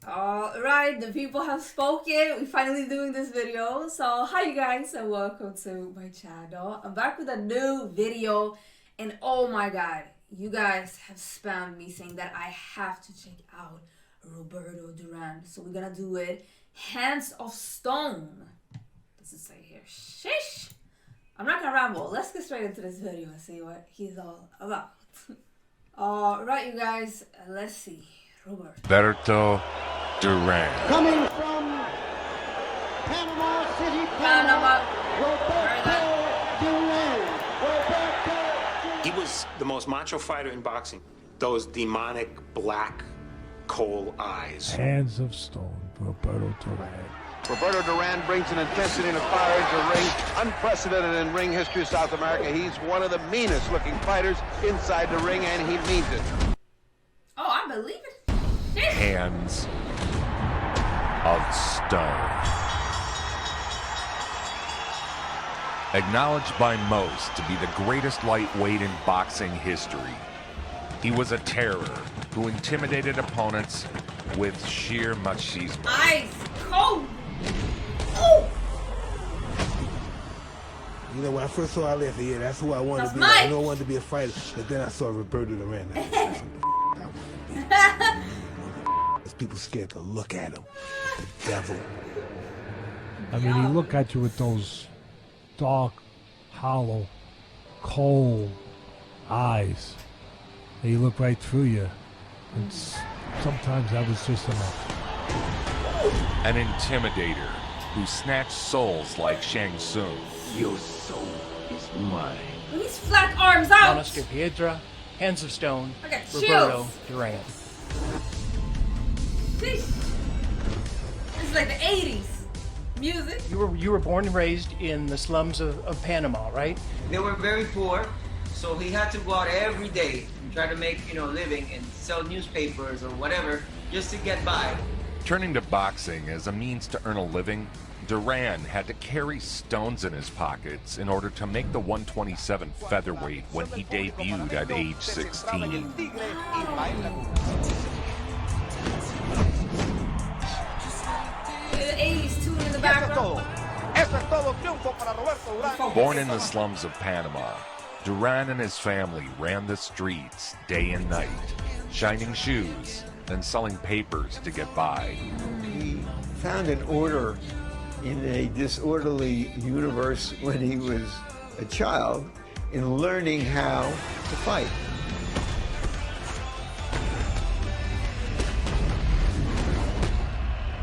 Alright, the people have spoken. We're finally doing this video. So, hi you guys and welcome to my channel. I'm back with a new video. And oh my god, you guys have spammed me saying that I have to check out Roberto Duran. So we're gonna do it. Hands of Stone. Does it say here? Shish! I'm not gonna ramble. Let's get straight into this video and see what he's all about. Alright you guys, let's see. Roberto Duran. Coming from Panama City, Panama, Roberto Duran. He was the most macho fighter in boxing. Those demonic black coal eyes. Hands of Stone, Roberto Duran. Roberto Duran brings an intensity and a fire into the ring, unprecedented in ring history of South America. He's one of the meanest looking fighters inside the ring, and he means it. Oh, I believe it. Hands of Stone. Acknowledged by most to be the greatest lightweight in boxing history, he was a terror who intimidated opponents with sheer machismo. Ice cold. Ooh. You know, when I first saw Ali, I said, yeah, that's who I wanted to be. Mike. I know I wanted to be a fighter, but then I saw Roberto Duran. That's people scared to look at him. The devil. I mean, he looked at you with those dark, hollow, cold eyes. And he looked right through you. And sometimes that was just enough. An intimidator who snatched souls like Shang Tsung. Your soul is mine. These flat arms out. Manos de Piedra, Hands of Stone, I got Roberto chills. Duran. This is like the 80s music. You were born and raised in the slums of Panama, right? They were very poor, so he had to go out every day and try to make, a living and sell newspapers or whatever just to get by. Turning to boxing as a means to earn a living, Duran had to carry stones in his pockets in order to make the 127 featherweight when he debuted at age 16. Born in the slums of Panama, Duran and his family ran the streets day and night, shining shoes and selling papers to get by. He found an order in a disorderly universe when he was a child in learning how to fight.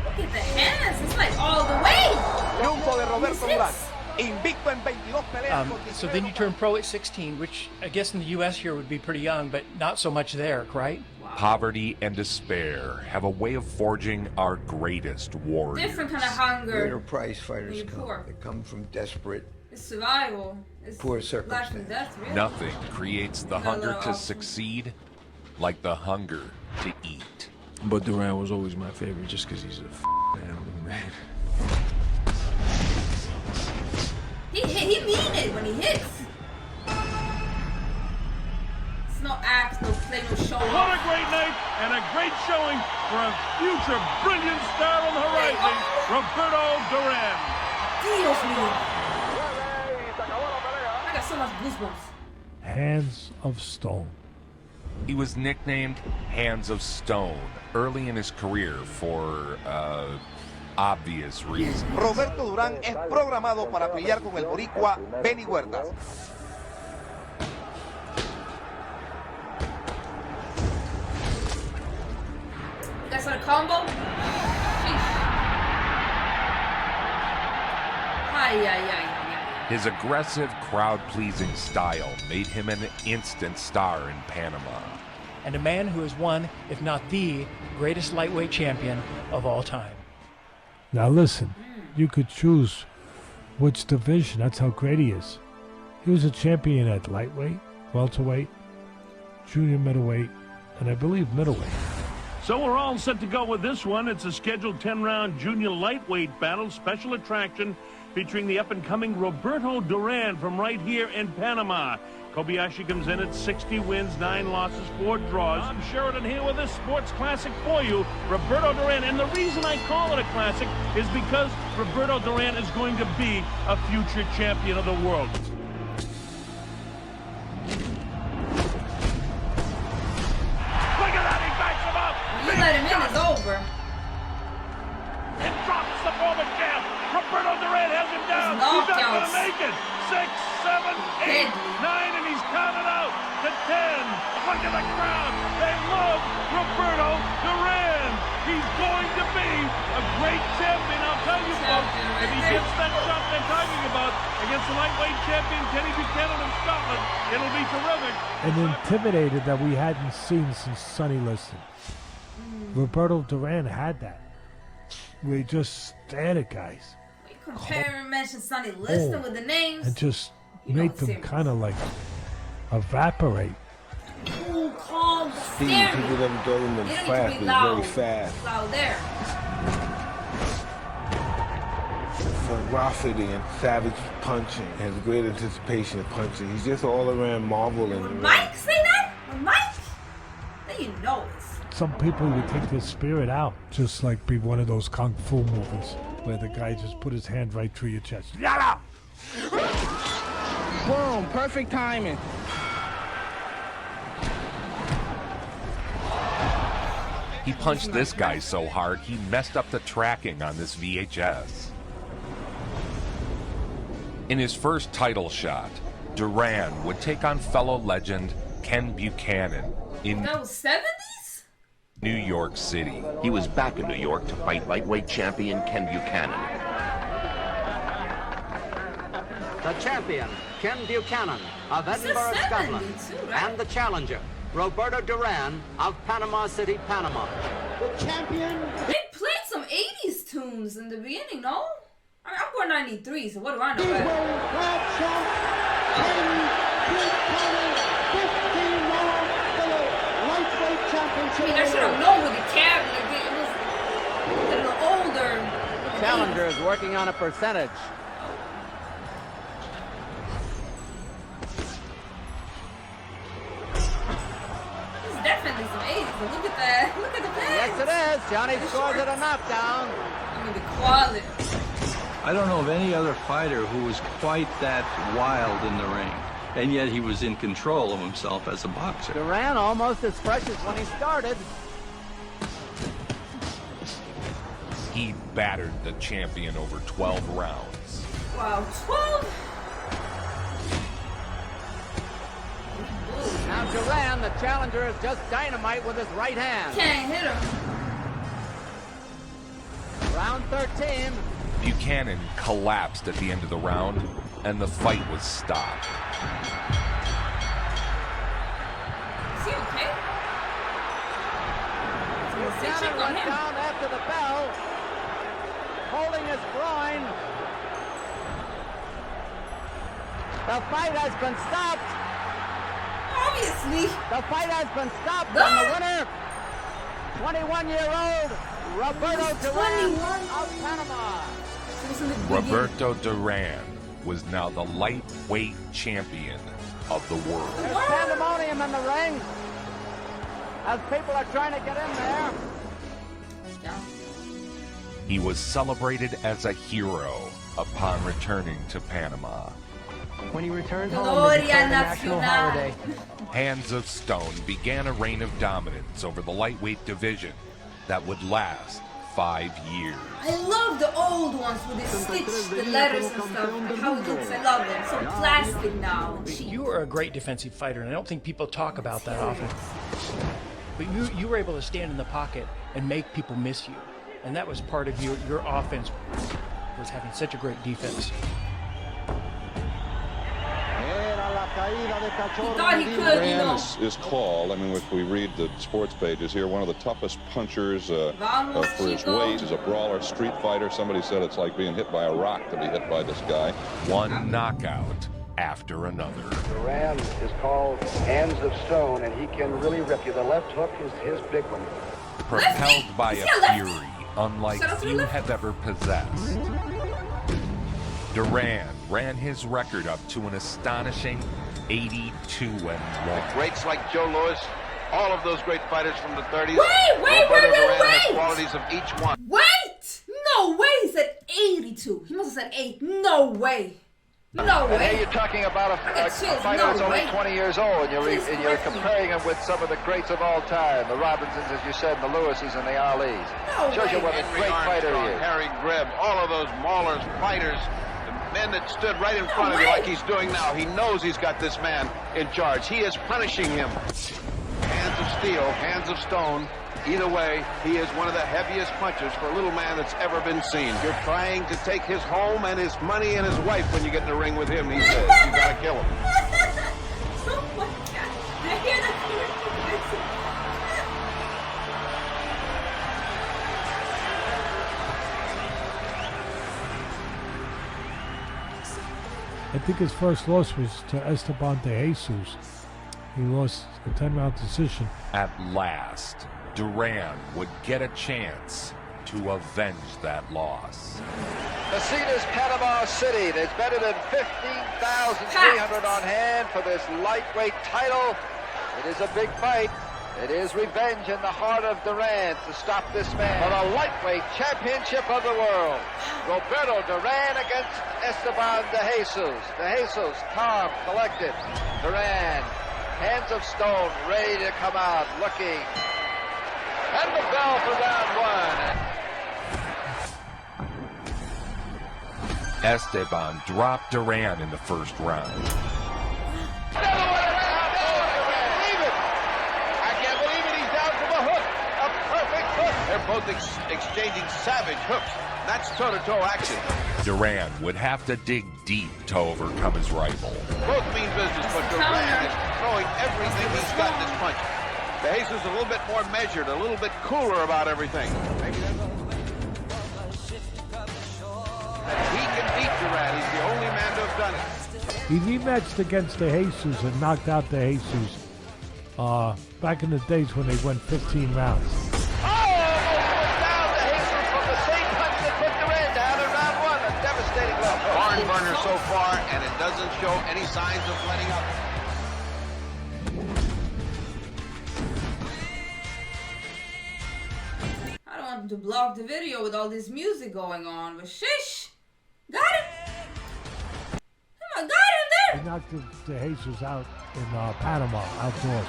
Look at the hands. It's like all the way. So then you turned pro at 16, which I guess in the U.S. here would be pretty young, but not so much there, right? Poverty and despair have a way of forging our greatest warriors. Different kind of hunger. Greater prize fighters You're come. poor. They come from desperate, It's survival. It's poor life and circumstances. death, really. Nothing creates the hunger to succeed like the hunger to eat. But Duran was always my favorite just because he's a animal, man. He mean it when he hits. It's no act, no play, no show. What a great night and a great showing for a future brilliant star on the horizon, Roberto Duran. Dios mío. I got so much goosebumps. Hands of Stone. He was nicknamed Hands of Stone early in his career for obvious reasons. Roberto Duran es programado para pelear con el boricua Benny Huertas. You guys want a combo? His aggressive, crowd-pleasing style made him an instant star in Panama. And a man who is one, if not the greatest lightweight champion of all time. Now listen, you could choose which division. That's how great he is. He was a champion at lightweight, welterweight, junior middleweight, and I believe middleweight. So we're all set to go with this one. It's a scheduled 10-round junior lightweight battle, special attraction. featuring the up-and-coming Roberto Duran from right here in Panama. Kobayashi comes in at 60 wins, 9 losses, 4 draws. I'm Sheridan here with this sports classic for you, Roberto Duran. And the reason I call it a classic is because Roberto Duran is going to be a future champion of the world. Look at that, he backs him up. You let him in, it's over. It drops the former champ. Roberto Duran has him down. He's not going to make it. 6, 7, 8, 9, and he's counted out to 10. Look at the crowd. They love Roberto Duran. He's going to be a great champion. I'll tell you, folks, if he gets that shot they're talking about against the lightweight champion Kenny Buchanan of Scotland, it'll be terrific. And intimidated that we hadn't seen since Sonny Liston. Roberto Duran had that. We just stared at guys. Compare and mention Sonny Liston with the names. And just make them kind of like evaporate. Cool, calm, Steve, people that throw them in fast is very fast. Loud there. Ferocity and savage punching. Has great anticipation of punching. He's just all around marvel in the ring. Mike say that? When Mike? Then you know it. Some people would take their spirit out, just like be one of those kung fu movies where the guy just put his hand right through your chest. Yada! Boom, perfect timing. He punched this guy so hard he messed up the tracking on this VHS. In his first title shot, Duran would take on fellow legend Ken Buchanan in that was 70s? New York City. He was back in New York to fight lightweight champion Ken Buchanan. The champion, Ken Buchanan of Edinburgh, Scotland, and the challenger, Roberto Duran of Panama City, Panama. The champion. They played some 80s tunes in the beginning, no? I'm born 93, so what do I know about I mean, I should have known with the cabinet. It was a little older. Challenger is working on a percentage. This is definitely some 80s, but look at that. Look at the pads. Yes, it is. Johnny scores at a knockdown. I mean, the quality. I don't know of any other fighter who was quite that wild in the ring. And yet he was in control of himself as a boxer. Duran almost as fresh as when he started. He battered the champion over 12 rounds. Wow, 12? Now Duran, the challenger, is just dynamite with his right hand. Can't hit him. Round 13. Buchanan collapsed at the end of the round, and the fight was stopped. Is he okay? Buchanan went down after the bell, holding his groin. The fight has been stopped. Obviously. The fight has been stopped. And the winner, 21-year-old Roberto Duran of Panama. Roberto Duran was now the lightweight champion of the world. There's pandemonium in the ring as people are trying to get in there. He was celebrated as a hero upon returning to Panama. When he returned home, they declared a national holiday. Hands of Stone began a reign of dominance over the lightweight division that would last 5 years. I love the old ones with the stitch, the letters and stuff, and how it looks. I love them. So plastic now. You were a great defensive fighter, and I don't think people talk about that often. But you were able to stand in the pocket and make people miss you. And that was part of your offense, was having such a great defense. He thought he could, you know. Is called, I mean, if we read the sports pages here, one of the toughest punchers for his weight. He's a brawler, street fighter. Somebody said it's like being hit by a rock to be hit by this guy. One knockout after another. Duran is called Hands of Stone, and he can really rip you. The left hook is his big one. Propelled by a fury unlike few have ever possessed. Duran ran his record up to an astonishing 82-1. Greats like Joe Louis, all of those great fighters from the 30s. Wait, Roberto Duran has qualities of each one. Wait! No way! He said 82. He must have said 8. No way. No way. And here you're talking about a fighter that's only 20 years old, and you're comparing him with some of the greats of all time, the Robinsons, as you said, the Lewises and the Alis. Shows you what a great fighter he is. Harry Greb, all of those maulers, fighters, the men that stood right in front of you like he's doing now. He knows he's got this man in charge. He is punishing him. Hands of steel, hands of stone. Either way, he is one of the heaviest punchers for a little man that's ever been seen. You're trying to take his home and his money and his wife when you get in the ring with him, he says. You gotta kill him. Oh my God. I hear that. I think his first loss was to Esteban de Jesus. He lost a 10-round decision. At last, Duran would get a chance to avenge that loss. The scene is Panama City. There's better than 15,300 on hand for this lightweight title. It is a big fight. It is revenge in the heart of Duran to stop this man for the lightweight championship of the world. Roberto Duran against Esteban de Jesus. De Jesus, calm, collected. Duran, hands of stone, ready to come out, looking. And the bell for round 1. Esteban dropped Duran in the first round. They're both exchanging savage hooks. That's toe-to-toe action. Duran would have to dig deep to overcome his rival. Both mean business, but Duran is throwing everything he's got in his punch. De Jesus is a little bit more measured, a little bit cooler about everything. Maybe he can beat Duran. He's the only man to have done it. He rematched against de Jesus and knocked out de Jesus back in the days when they went 15 rounds. Barn burner so far, and it doesn't show any signs of letting up. I don't want to block the video with all this music going on, but shish! Got him! Come on, got him there! He knocked de Jesus out in Panama, outdoors.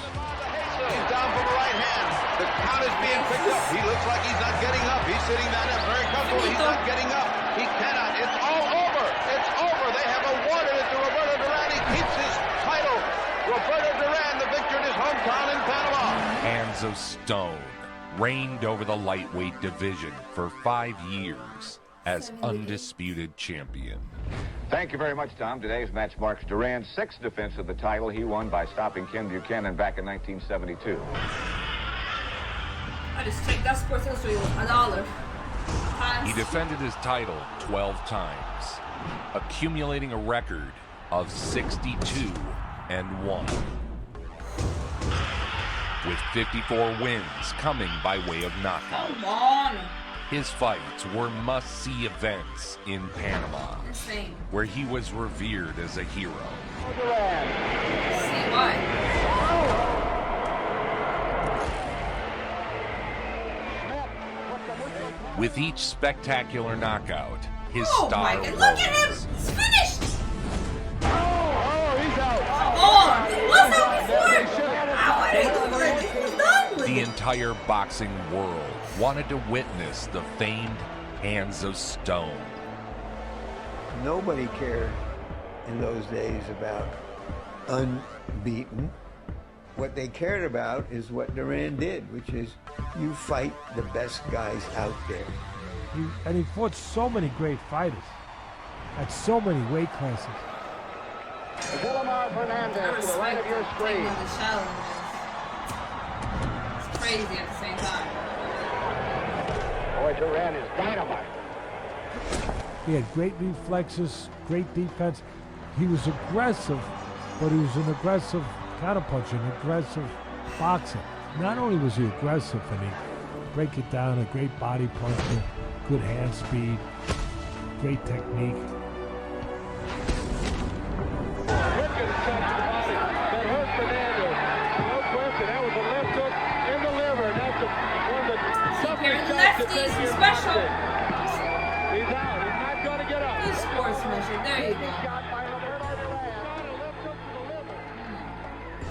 He's down for the right hand. The count is being picked up. He looks like he's not getting up. He's sitting down there very comfortable. He's not getting up. He cannot. It's all over. It's over. They have awarded it to Roberto Duran. He keeps his title. Roberto Duran, the victor in his hometown in Panama. Hands of Stone reigned over the lightweight division for 5 years as undisputed champion. Thank you very much, Tom. Today's match marks Duran's 6th defense of the title. He won by stopping Ken Buchanan back in 1972. I just checked that Sports Illustrated $1. He defended his title 12 times, accumulating a record of 62-1. With 54 wins coming by way of knockout. Come on! His fights were must-see events in Panama, Insane. where he was revered as a hero. See why? With each spectacular knockout, his Oh star my God! rose. Look at him! He's finished! Oh, he's out. Come on! He was out before! How are they doing this? He was done with The it. entire boxing world wanted to witness the famed Hands of Stone. Nobody cared in those days about unbeaten. What they cared about is what Duran did, which is you fight the best guys out there. And he fought so many great fighters at so many weight classes. Willamar Fernandez to the right of your screen. The challenges. It's crazy at the same time. Boy, Duran is dynamite. He had great reflexes, great defense. He was aggressive, but he was an aggressive counterpuncher, an aggressive boxer. Not only was he aggressive, and he'd break it down, a great body puncher, good hand speed, great technique. good attack to the body that hurt Fernando. No question, that was a left hook in the liver. That's one of the toughest shots to take here. Special. He's out. He's not going to get up. Good sportsmanship. There you go.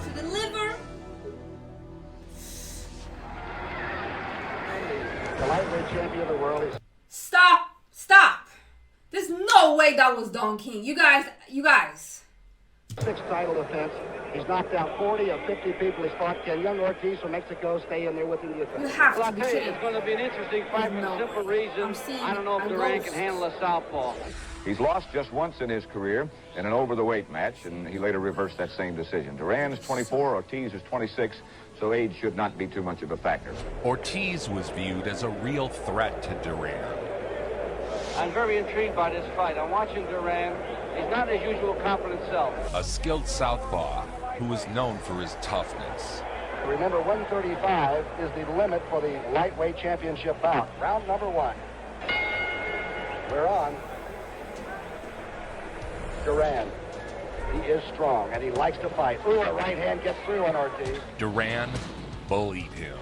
To the liver. The lightweight champion of the world is... Stop. Stop. There's no way that was Don King. You guys. Sixth title defense. He's knocked out 40 of 50 people he's fought. Can young Ortiz from Mexico stay in there with him? You have well, to I'll tell you, it's going to be an interesting fight for the simple reason. I don't know if Duran can handle a southpaw. He's lost just once in his career in an over-the-weight match, and he later reversed that same decision. Duran is 24, Ortiz is 26, so age should not be too much of a factor. Ortiz was viewed as a real threat to Duran. I'm very intrigued by this fight. I'm watching Duran. He's not his usual confident self. A skilled southpaw who is known for his toughness. Remember, 135 is the limit for the lightweight championship bout. Round number 1. We're on. Duran. He is strong, and he likes to fight. Ooh, a right hand gets through on Ortiz. Duran bullied him.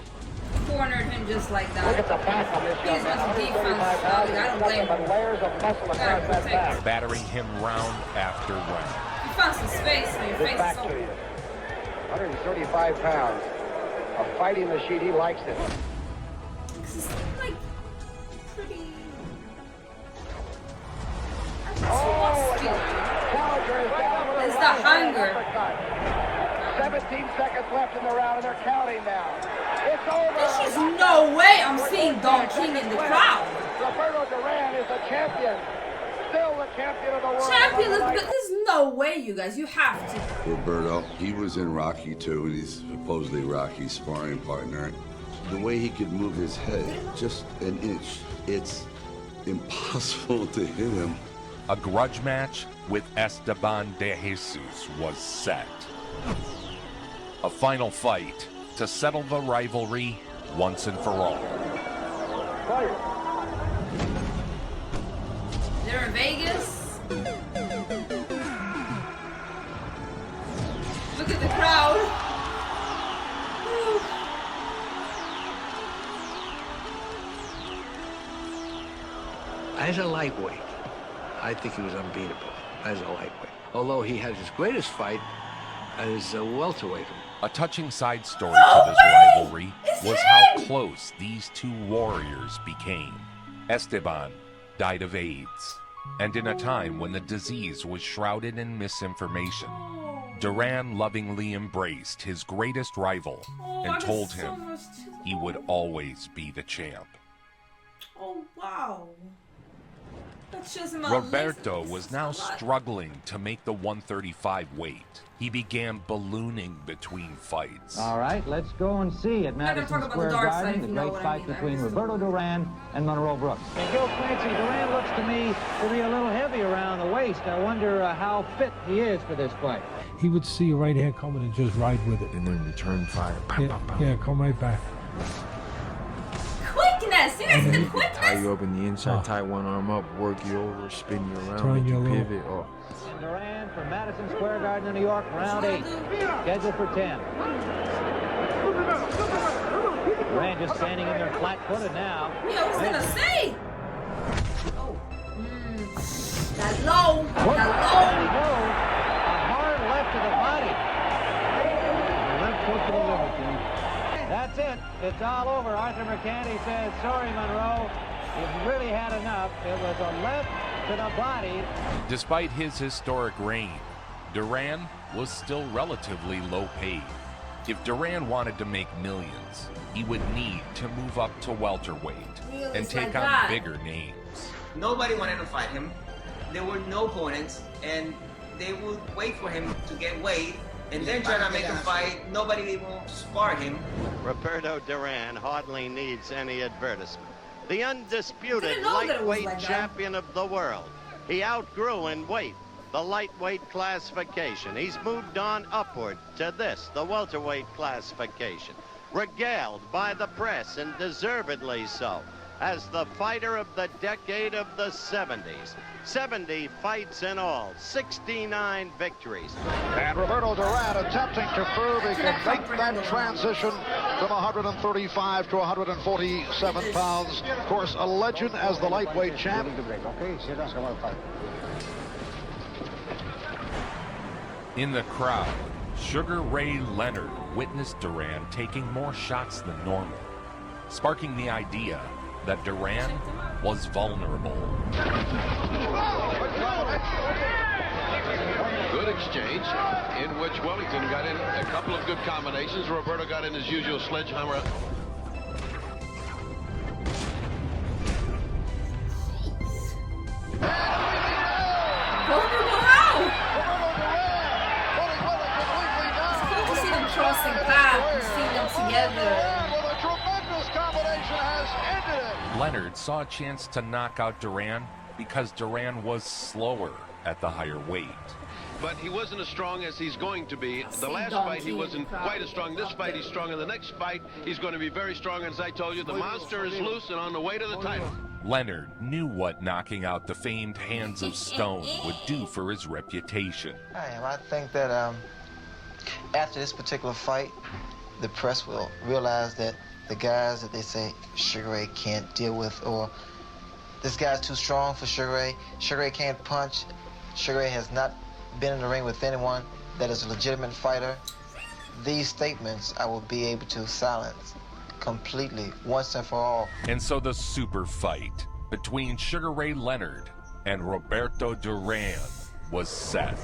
Cornered him just like that. Look at the back on this young man. 135 pounds. I don't blame him. Layers of muscle across that back. Battering him round after round. You found some space, man. Your face back is to you. 135 pounds. A fighting machine. He likes it. This is like pretty. Challenger is down with it's the hunger. 17 seconds left in the round, and they're counting now. It's over. There's no way I'm seeing Don King in the crowd. Roberto Duran is the champion. Still the champion of the world. Champion, but there's no way, you guys. You have to. Roberto, he was in Rocky too, and he's supposedly Rocky's sparring partner. The way he could move his head just an inch, it's impossible to hit him. A grudge match with Esteban de Jesus was set. A final fight to settle the rivalry once and for all. They're in Vegas. Look at the crowd. As a lightweight, I think he was unbeatable as a lightweight. Although he had his greatest fight as a welterweight. A touching side story to this rivalry was how close these two warriors became. Esteban died of AIDS, and in a time when the disease was shrouded in misinformation. Duran lovingly embraced his greatest rival and told him he would always be the champ. Oh, wow. Roberto was now struggling to make the 135 weight. He began ballooning between fights. All right, let's go and see at Madison Square Garden the great fight between Roberto Duran and Monroe Brooks. And Gil Clancy, Duran looks to me to be a little heavy around the waist. I wonder how fit he is for this fight. He would see a right hand coming and just ride with it. And then return fire. Yeah, come right back. Quickness! You guys see the quickness? Tie you up in the inside, tie one arm up, work you over, spin you around, Turn make you you pivot. Oh. And Duran from Madison Square Garden in New York, round 8. Scheduled for 10. Duran just standing in there flat-footed now. Yeah, I was gonna say. Oh. That low. That low. A hard left to the body. Left hook to the liver. That's it. It's all over. Arthur McCanty says, sorry, Monroe. You've really had enough. It was a left to the body. Despite his historic reign, Duran was still relatively low paid. If Duran wanted to make millions, he would need to move up to welterweight and take on bigger names. Nobody wanted to fight him. There were no opponents, and they would wait for him to get weight and then try to make a fight. Nobody will spar him. Roberto Duran hardly needs any advertisement. The undisputed lightweight champion of the world. He outgrew in weight the lightweight classification. He's moved on upward to this, the welterweight classification. Regaled by the press, and deservedly so, as the fighter of the decade of the 70s. 70 fights in all, 69 victories. And Roberto Duran attempting to prove he can make that transition from 135 to 147 pounds. Of course, a legend as the lightweight champ. In the crowd, Sugar Ray Leonard witnessed Duran taking more shots than normal, sparking the idea that Duran was vulnerable. Good exchange in which Wellington got in a couple of good combinations. Roberto got in his usual sledgehammer. Crossing paths, seeing them together. Leonard saw a chance to knock out Duran because Duran was slower at the higher weight. But he wasn't as strong as he's going to be. The last fight, he wasn't quite as strong. This fight, he's strong. In the next fight, he's going to be very strong. As I told you, the monster is loose and on the way to the title. Leonard knew what knocking out the famed Hands of Stone would do for his reputation. I think that after this particular fight, the press will realize that the guys that they say Sugar Ray can't deal with, or this guy's too strong for Sugar Ray, Sugar Ray can't punch, Sugar Ray has not been in the ring with anyone that is a legitimate fighter, these statements I will be able to silence completely, once and for all. And so the super fight between Sugar Ray Leonard and Roberto Duran was set.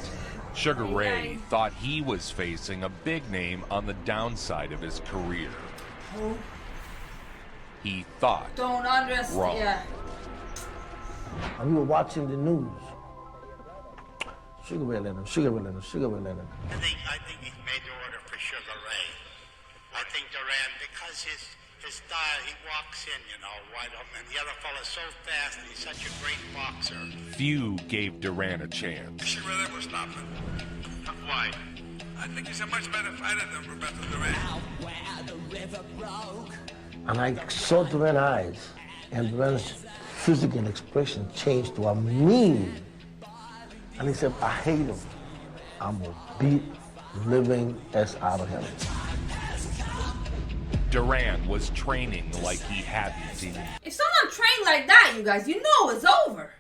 Sugar Ray thought he was facing a big name on the downside of his career. He thought don't understand. wrong. Yeah. We were watching the news. Sugar Ray Leonard, Sugar Ray Leonard, Sugar Ray Leonard. I think he made the order for Sugar Ray. I think Duran, because his style, he walks in, wide open. And the other fella's so fast, and he's such a great boxer. Few gave Duran a chance. Sugar Ray will stop him. Why? I think he's a much better fighter than Roberto Duran. Out where the river broke. And I saw Duran's eyes, and Duran's physical expression changed to a mean. And he said, I hate him. I'm gonna beat living S out of him. Duran was training like he hadn't seen him. If someone trained like that, you guys, you know it's over.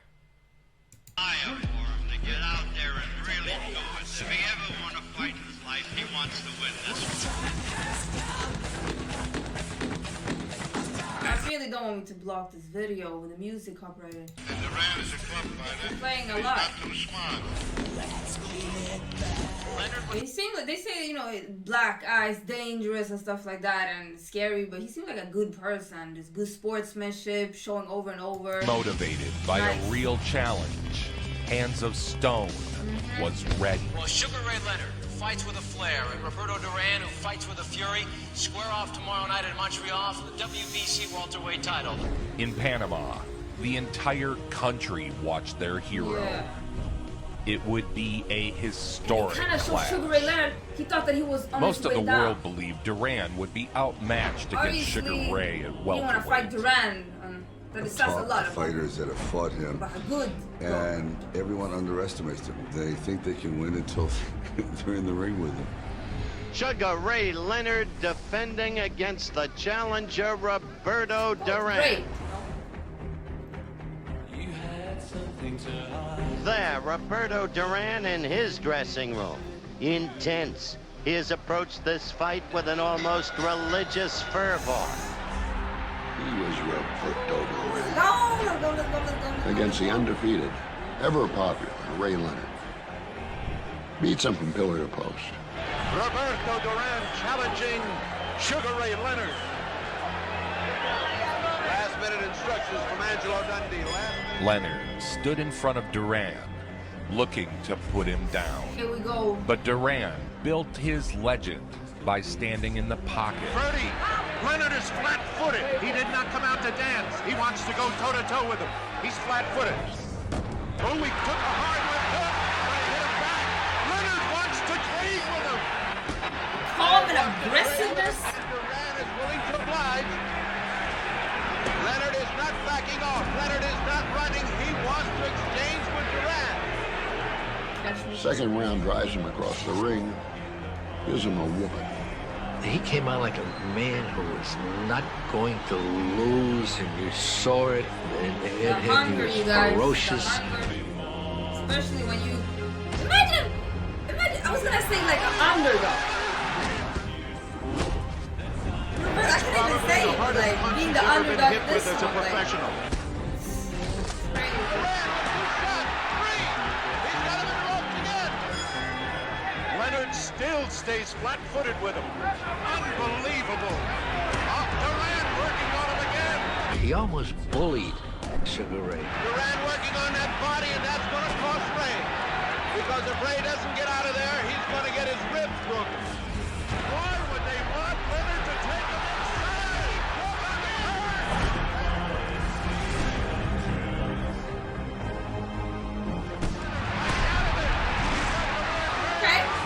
I am for him to get out there and really do it. If he ever won a fight in his life, he wants to win this I really don't want me to block this video with the music copyrighted. Duran is a club fighter. He's playing a lot. Not too smart. He seemed like, they say, black eyes, dangerous and stuff like that, and scary, but he seemed like a good person. Just good sportsmanship, showing over and over. Motivated by a real challenge, Hands of Stone was ready. Well, Sugar Ray Leonard, who fights with a flair, and Roberto Duran, who fights with a fury, square off tomorrow night in Montreal for the WBC welterweight title. In Panama, the entire country watched their hero. Yeah. It would be a historic Kind of showed clash. Sugar Ray Leonard. He thought that he was on Most his of way the down. world believed Duran would be outmatched against Sugar Ray at You want to welterweight. fight Duran. That says a Talk lot to about fighters that have fought him, But good. and everyone underestimates him. They think they can win until they're in the ring with him. Sugar Ray Leonard defending against the challenger Roberto Duran. There, Roberto Duran in his dressing room. Intense. He has approached this fight with an almost religious fervor. He was Roberto Duran. Let's go. Against the undefeated, ever popular, Ray Leonard. Beats him from pillar to post. Roberto Duran challenging Sugar Ray Leonard. Last-minute instructions from Angelo Dundee. Leonard stood in front of Duran, looking to put him down. Here we go. But Duran built his legend by standing in the pocket. Birdie, Leonard is flat-footed. He did not come out to dance. He wants to go toe-to-toe with him. He's flat-footed. Oh, he took a hard left hook, but he hit him back. Leonard wants to trade with him. Calm and aggressiveness. Duran is willing to oblige. Leonard is not Second round drives him across the ring, gives him a whooping. He came out like a man who was not going to lose, and you saw it, and he was ferocious. Especially when you imagine, I was gonna say like an underdog. I can't even say it, like being the underdog this one, professional. Leonard still stays flat-footed with him. Unbelievable. Duran working on him again. He almost bullied Sugar Ray. Duran working on that body, and that's going to cost Ray. Because if Ray doesn't get out of there, he's going to get his ribs broken. Why would they want Leonard to take him inside?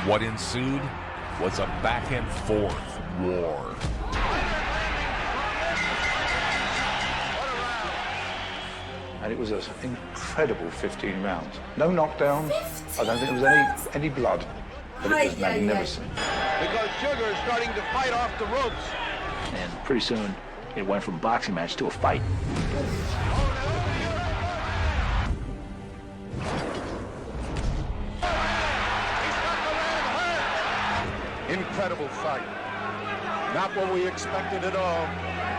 What ensued was a back and forth war. And it was an incredible 15 rounds. No knockdown. I don't think there was any blood. But it was magnificent. Because Sugar is starting to fight off the ropes. And pretty soon, it went from boxing match to a fight. Incredible fight. Not what we expected at all.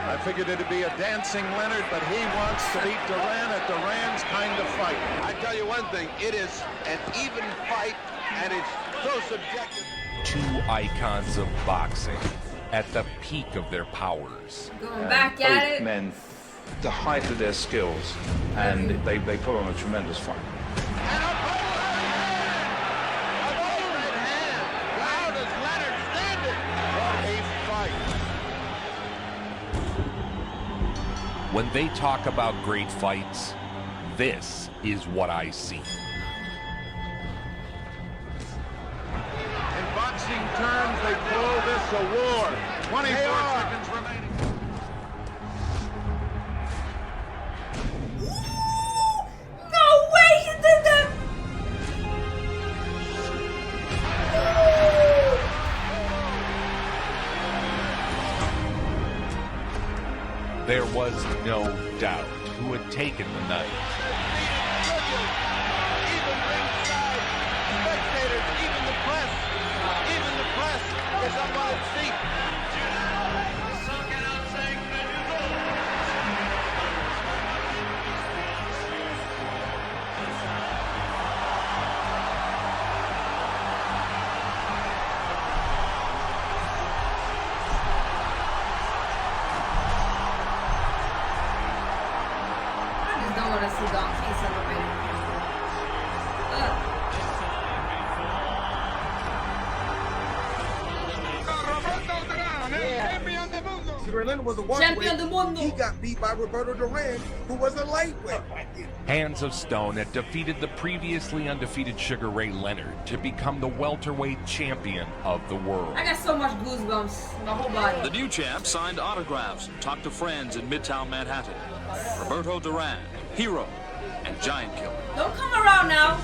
I figured it'd be a dancing Leonard, but he wants to beat Duran at Duran's kind of fight. I tell you one thing, it is an even fight, and it's so subjective. Two icons of boxing at the peak of their powers. Going back at it. Men, the height of their skills, and they put on a tremendous fight. When they talk about great fights, this is what I see. In boxing terms, they call this a war. 24 seconds remaining. No way he did that! There was no doubt who had taken the night. Even ringside, spectators, even the press is up on its feet. Leonard was a welterweight. He got beat by Roberto Duran, who was a lightweight. Hands of Stone had defeated the previously undefeated Sugar Ray Leonard to become the welterweight champion of the world. I got so much goosebumps in my whole body. The new champ signed autographs, talked to friends in Midtown Manhattan. Roberto Duran, hero, and giant killer. Don't come around now.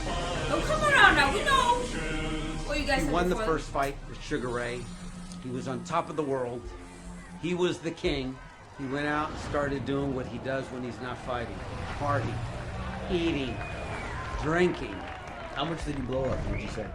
Don't come around now. We know what you guys. He won the first fight with Sugar Ray. He was on top of the world. He was the king. He went out and started doing what he does when he's not fighting. Partying, eating, drinking. How much did he blow up, would you say?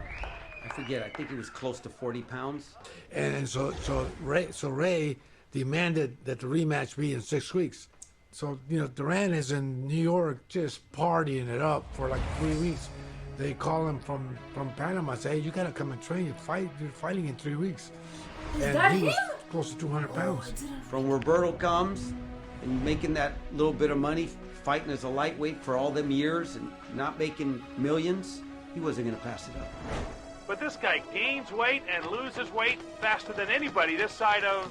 I forget. I think he was close to 40 pounds. And so Ray demanded that the rematch be in 6 weeks. So, you know, Duran is in New York just partying it up for like 3 weeks. They call him from Panama, say, hey, you gotta come and train. You're fighting in 3 weeks. And he was close to 200 pounds. From Roberto comes and making that little bit of money, fighting as a lightweight for all them years and not making millions, he wasn't gonna pass it up. But this guy gains weight and loses weight faster than anybody this side of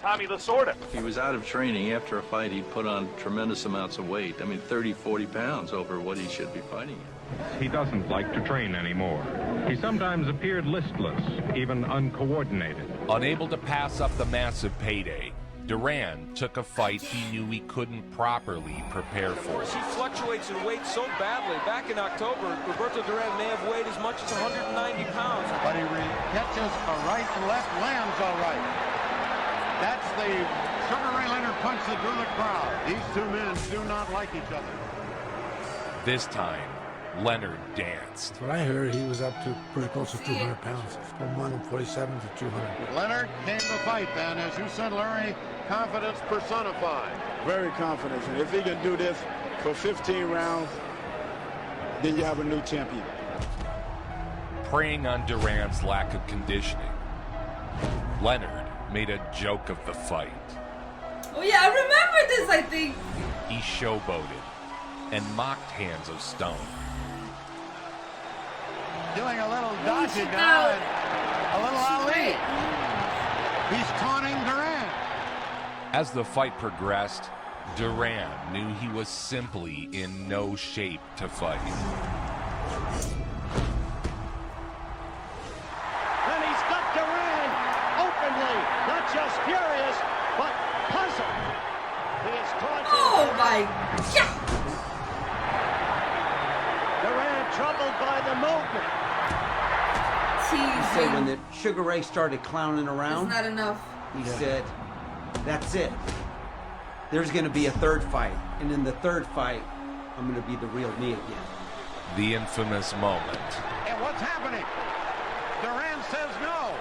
Tommy Lasorda. He was out of training. After a fight, he'd put on tremendous amounts of weight. I mean, 30, 40 pounds over what he should be fighting at. He doesn't like to train anymore. He sometimes appeared listless, even uncoordinated. Unable to pass up the massive payday, Duran took a fight he knew he couldn't properly prepare for. He fluctuates in weight so badly. Back in October, Roberto Duran may have weighed as much as 190 pounds. But he catches a right and left, lands all right. That's the Sugar Ray Leonard punch that drew the crowd. These two men do not like each other. This time, Leonard danced. What I heard, he was up to pretty close to 200 pounds, from 147 to 200. Leonard came to fight then, as you said, Larry, confidence personified. Very confident. And if he can do this for 15 rounds, then you have a new champion. Preying on Duran's lack of conditioning, Leonard made a joke of the fight. Oh yeah, I remember this, I think. He showboated and mocked Hands of Stone. Doing a little dodgy now and a little Ali. He's taunting Duran. As the fight progressed, Duran knew he was simply in no shape to fight. And he's got Duran openly, not just furious, but puzzled. He is taunting. Oh my God! Duran troubled by the movement. He said when the Sugar Ray started clowning around, It's not enough. he said, that's it. There's going to be a third fight. And in the third fight, I'm going to be the real me again. The infamous moment. And what's happening? Duran says no.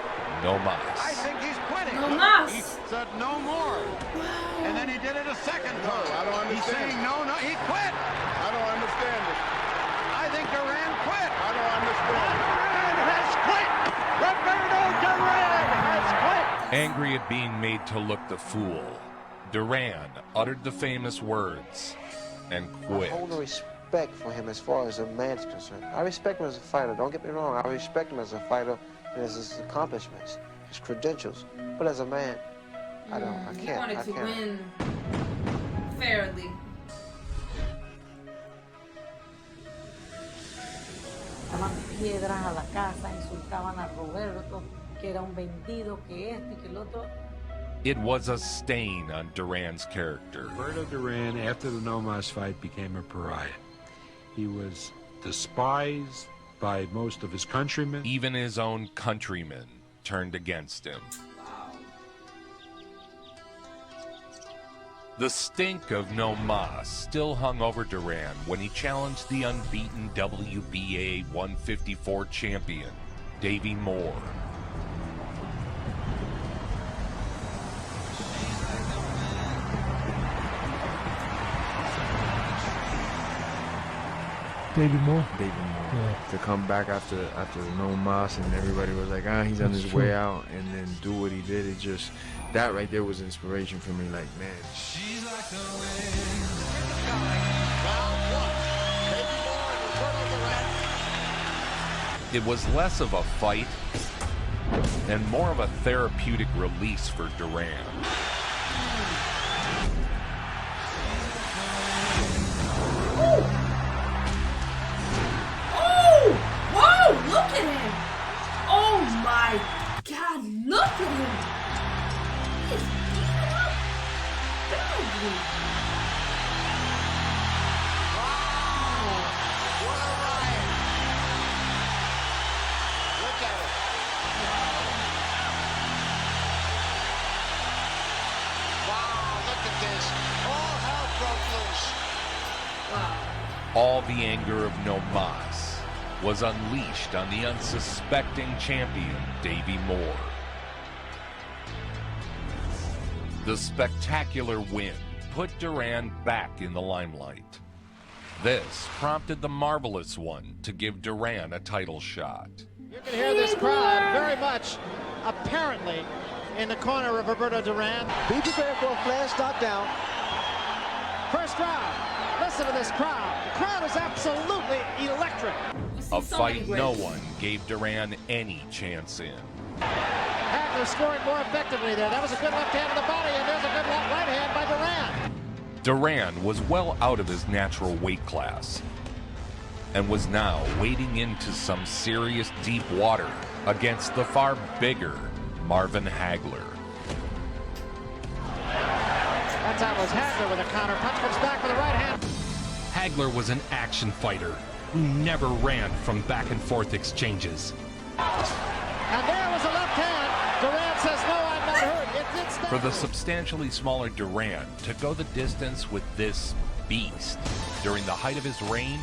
No mas. I think he's quitting. No mas. He said no more. And then he did it a second time. No, I don't understand. He's saying no, he quit. I don't understand it. I think Duran quit. I don't understand it. Duran has quit. Roberto Duran has quit. Angry at being made to look the fool, Duran uttered the famous words and quit. I hold no respect for him as far as a man's concerned. I respect him as a fighter, don't get me wrong. I respect him as a fighter and as his accomplishments, his credentials. But as a man, I can't. He wanted to win fairly. Daban piedras a la casa, insultaban a Roberto, que era un vendido, que esto y que el otro. It was a stain on Duran's character. Roberto Duran, after the No Mas fight, became a pariah. He was despised by most of his countrymen. Even his own countrymen turned against him. The stink of No Mas still hung over Duran when he challenged the unbeaten WBA 154 champion, Davey Moore. David Moore? David Moore. Yeah. To come back after the No Mas and everybody was like, he's on That's his true. way out, and then do what he did. It just, that right there was inspiration for me. Like, man. It was less of a fight and more of a therapeutic release for Duran. Whoa! Look at him! Oh my God! Look at him! He's beating up badly. What a riot. Look at it. Wow, look at this. All hell broke loose. All the anger of No Mas was unleashed on the unsuspecting champion, Davey Moore. The spectacular win put Duran back in the limelight. This prompted the Marvelous One to give Duran a title shot. You can hear this crowd very much, apparently, in the corner of Roberto Duran. Be prepared for a flash knockdown. First round. Listen to this crowd. The crowd is absolutely electric. A fight no one gave Duran any chance in. Hagler scoring more effectively there. That was a good left hand to the body, and there's a good right hand by Duran. Duran was well out of his natural weight class and was now wading into some serious deep water against the far bigger Marvin Hagler. Gets out was Hagler with a counter punch, comes back with a right hand. Hagler was an action fighter who never ran from back and forth exchanges. And there was a left hand. Duran says, no, I'm not hurt. It did stop. For the substantially smaller Duran to go the distance with this beast during the height of his reign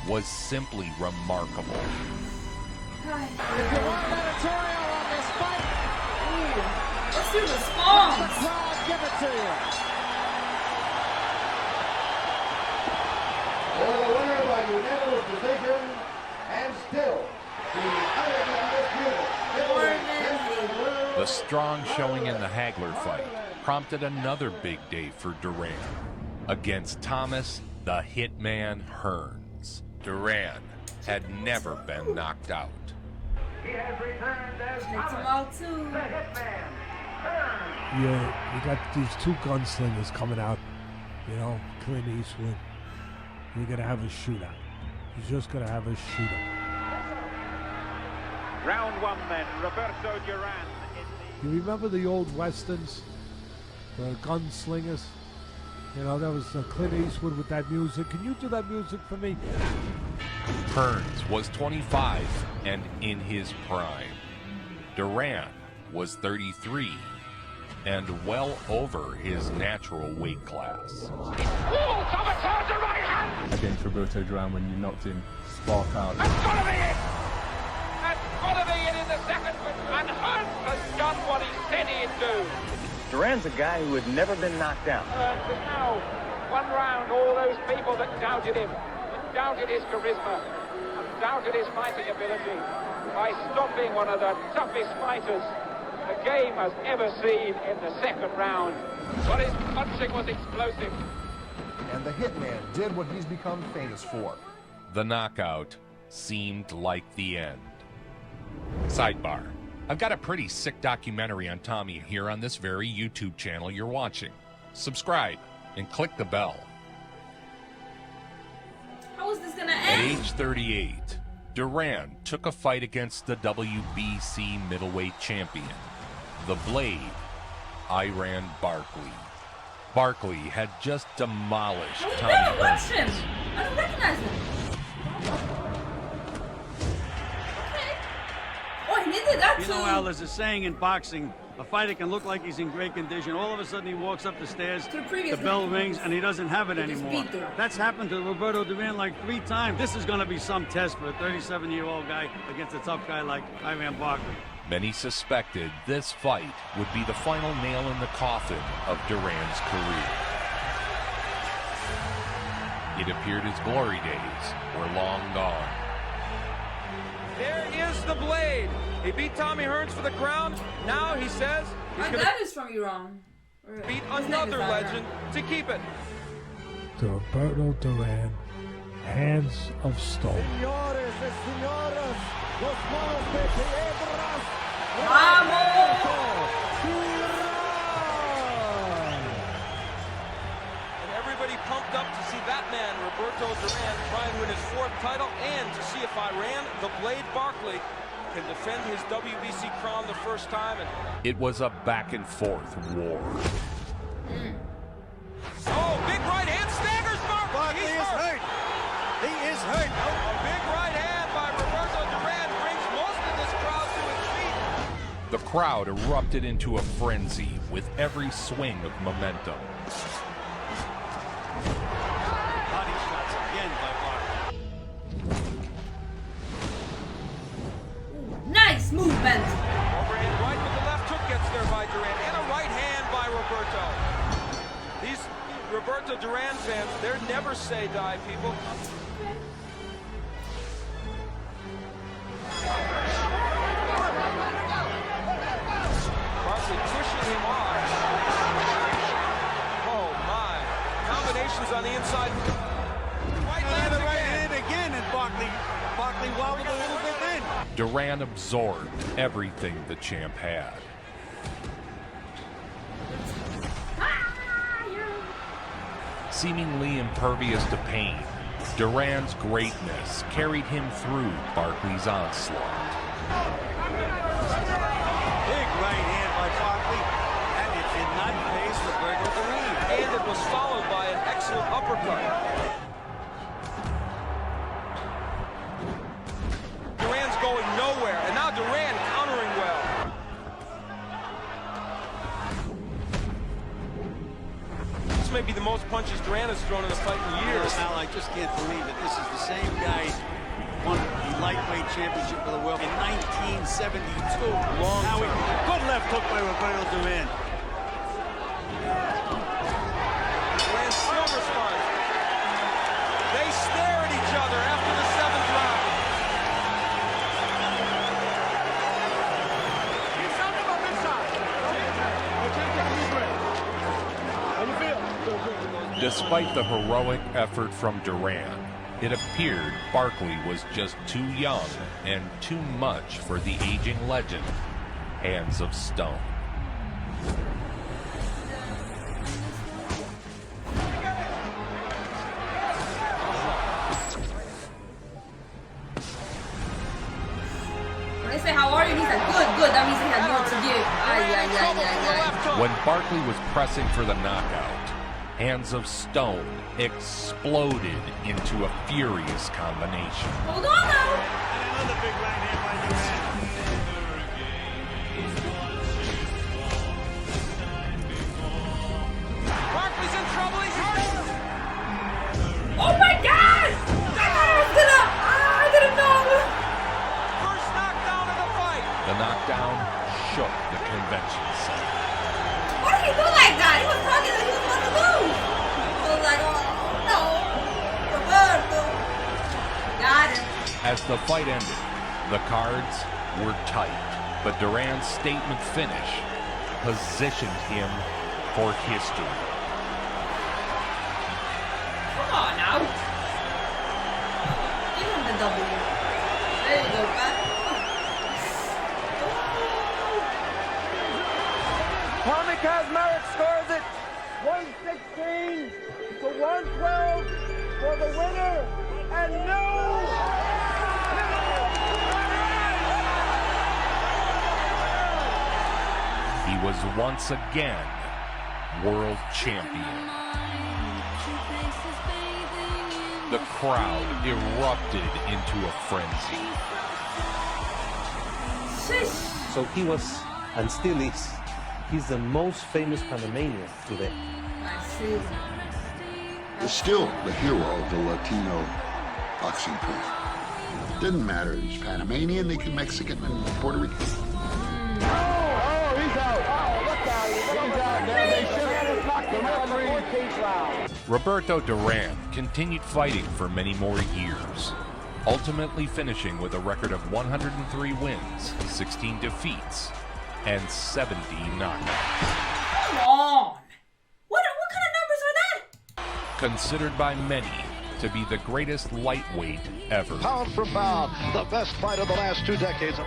was simply remarkable. If you want an editorial on this fight, let's do response. Let the crowd give it to you. The winner by unanimous decision, and still the undisputed. The strong showing in the Hagler fight prompted another big day for Duran against Thomas the Hitman Hearns. Duran had never been knocked out. He has returned as Takes him out too. the Hitman. Yeah, you got these two gunslingers coming out, you know, Clint Eastwood. You're gonna have a shootout. You're just gonna have a shootout. Round one then, Roberto Duran. You remember the old westerns, the gunslingers? You know, that was Clint Eastwood with that music. Can you do that music for me? Hearns was 25 and in his prime. Duran was 33 and well over his natural weight class. Against Roberto Duran when you knocked him spark out. That's gotta be it! That's gotta be it in the second, and Hearns has done what he said he'd do. Duran's a guy who had never been knocked out. But now, one round, all those people that doubted him, and doubted his charisma, and doubted his fighting ability, by stopping one of the toughest fighters the game has ever seen in the second round. But his punching was explosive. And the Hitman did what he's become famous for. The knockout seemed like the end. Sidebar. I've got a pretty sick documentary on Tommy here on this very YouTube channel you're watching. Subscribe and click the bell. How is this gonna At end? age 38, Duran took a fight against the WBC middleweight champion, the Blade, Iran Barkley. Barkley had just demolished I Tommy never watched Hearns. him. I don't recognize him. Okay. Oh, he did that You too. know, Al, there's a saying in boxing, a fighter can look like he's in great condition. All of a sudden, he walks up the stairs, the bell rings, and he doesn't have it anymore. That's happened to Roberto Duran like 3 times. This is going to be some test for a 37-year-old guy against a tough guy like Iran Barkley. Many suspected this fight would be the final nail in the coffin of Duran's career. It appeared his glory days were long gone. There is the Blade. He beat Tommy Hearns for the crown. Now he says he's My going dad is from Iran. to beat His name another is Iran. legend to keep it. To Roberto Duran, Hands of Stone. Señores y señoras, los manos de piedras. And everybody pumped up to see that man, Roberto Duran, try and win his 4th title, and to see if Iran, the Blade Barkley, can defend his WBC crown the first time. And It was a back-and-forth war. oh, big right hand staggers Barkley. He's hurt. He is hurt. A big right hand by Roberto Duran brings most of this crowd to its feet. The crowd erupted into a frenzy with every swing of momentum. Body shots again by Barkley. Nice movement. Overhand right with the left hook gets there by Duran, and a right hand by Roberto. These Roberto Duran fans, they're never say die, people. Barkley pushing him off. Oh my. Combinations on the inside. Right And lands the right again. hand again, and Barkley wobbled a little bit then. Duran absorbed everything the champ had. Seemingly impervious to pain, Duran's greatness carried him through Barkley's onslaught. Big right hand by Barkley, and it did not phase Roberto Duran. And that was followed by an excellent uppercut. Duran's going nowhere, and now Duran countering well. This may be the most punches Duran has thrown in a fight in years. Al, I just can't believe it. This is the same guy who won the lightweight championship for the world in 1972. Good left hook by Roberto Duran. Duran still responds. They stare at each other after the 7th round. Despite the heroic effort from Duran, it appeared Barkley was just too young and too much for the aging legend, Hands of Stone. When they say how are you, he's like good. That means he has more to give. When Barkley was pressing for the knockout, Hands of Stone exploded into a furious combination. Hold on now. Another big right hand by Duran. Barkley's in trouble. He's hurt. Oh my God! I didn't know. First knockdown of the fight. The knockdown shook the convention center. Why did he do like that? He was talking like he was about to lose. I was like, oh no, Roberto. Got him. As the fight ended, the cards were tight, but Duran's statement finish positioned him for history. Come on now. Give him the W. There you go, man. Tommy Kazmarek scores it 116 to 112 for the winner, and no! He was once again world champion. The crowd erupted into a frenzy. So he was, and still is, he's the most famous Panamanian today. I see. Is still the hero of the Latino boxing fan. Didn't matter, he's Panamanian, they can Mexican and Puerto Rican. Oh, he's out. Oh, look out. He's out. They should have knocked him out in the 14th round. Roberto Duran continued fighting for many more years, ultimately finishing with a record of 103 wins, 16 defeats, and 70 knockouts. Come on! What kind of numbers are that? Considered by many to be the greatest lightweight ever. Pound for pound, the best fight of the last 2 decades. A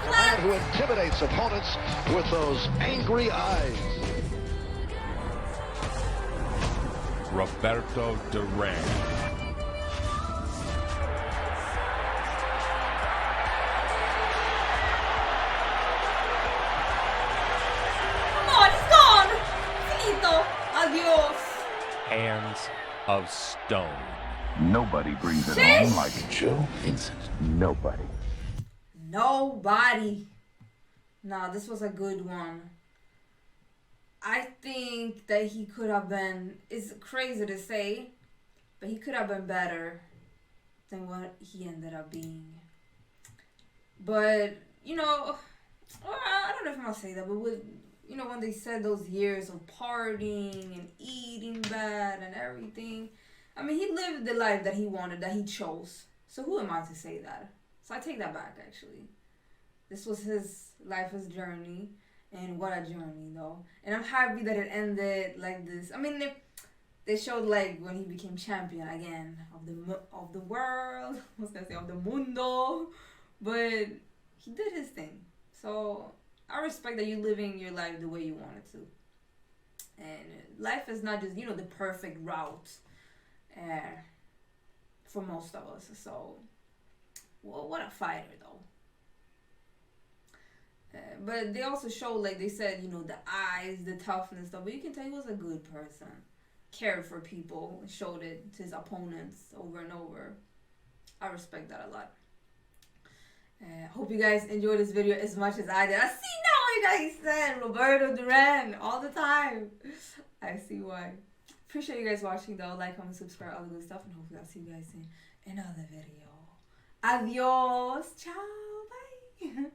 man who intimidates opponents with those angry eyes. Roberto Duran. Adios. Hands of Stone. Nobody brings it home like Joe Vincent. Nobody. Nobody. Nah, this was a good one. I think that he could have been, it's crazy to say, but he could have been better than what he ended up being. But, you know, I don't know if I'm going to say that, but with, you know, when they said those years of partying and eating bad and everything, I mean, he lived the life that he wanted, that he chose. So who am I to say that? So I take that back, actually. This was his life, his journey, and what a journey, though. And I'm happy that it ended like this. I mean, they showed, like, when he became champion again of the world, I was gonna say of the mundo, but he did his thing. So I respect that you're living your life the way you want it to. And life is not just, you know, the perfect route for most of us. So, well, what a fighter, though. but they also showed, like they said, you know, the eyes, the toughness stuff. But you can tell he was a good person, cared for people, showed it to his opponents over and over. I respect that a lot. Hope you guys enjoyed this video as much as I did. I see now you guys said Roberto Duran all the time. I see why. Appreciate you guys watching though. Like, comment, subscribe, all the good stuff, and hopefully I'll see you guys in another video. Adios. Ciao. Bye.